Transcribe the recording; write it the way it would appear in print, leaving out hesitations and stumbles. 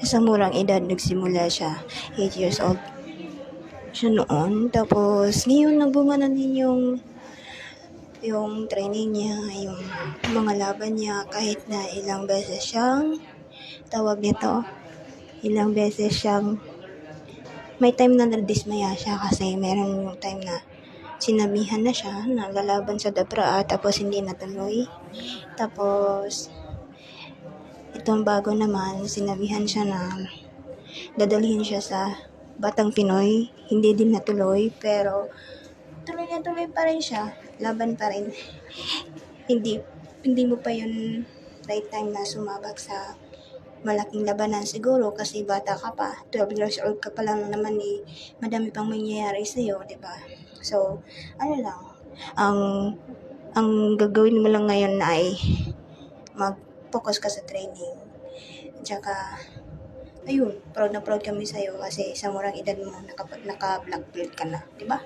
Sa murang edad nagsimula siya, 8 years old siya noon. Tapos ngayon nagbunga na din yung training niya, yung mga laban niya, kahit na ilang beses siyang may time na nadismaya siya kasi meron yung time na sinabihan na siya na lalaban sa Dabra tapos hindi natuloy. Tapos itong bago naman, sinabihan siya na dadalhin siya sa Batang Pinoy, hindi din natuloy, pero tuloy pa rin siya, laban pa rin. hindi mo pa yun right time na sumabak sa malaking labanan siguro kasi bata ka pa, 12 years old ka pa lang naman madami pang mangyayari sa'yo, diba? So, ano lang, ang gagawin mo lang ngayon ay mag-focus ka sa training. Tsaka, ayun, proud na proud kami sa'yo kasi sa murang edad mo, naka-black belt ka na, diba?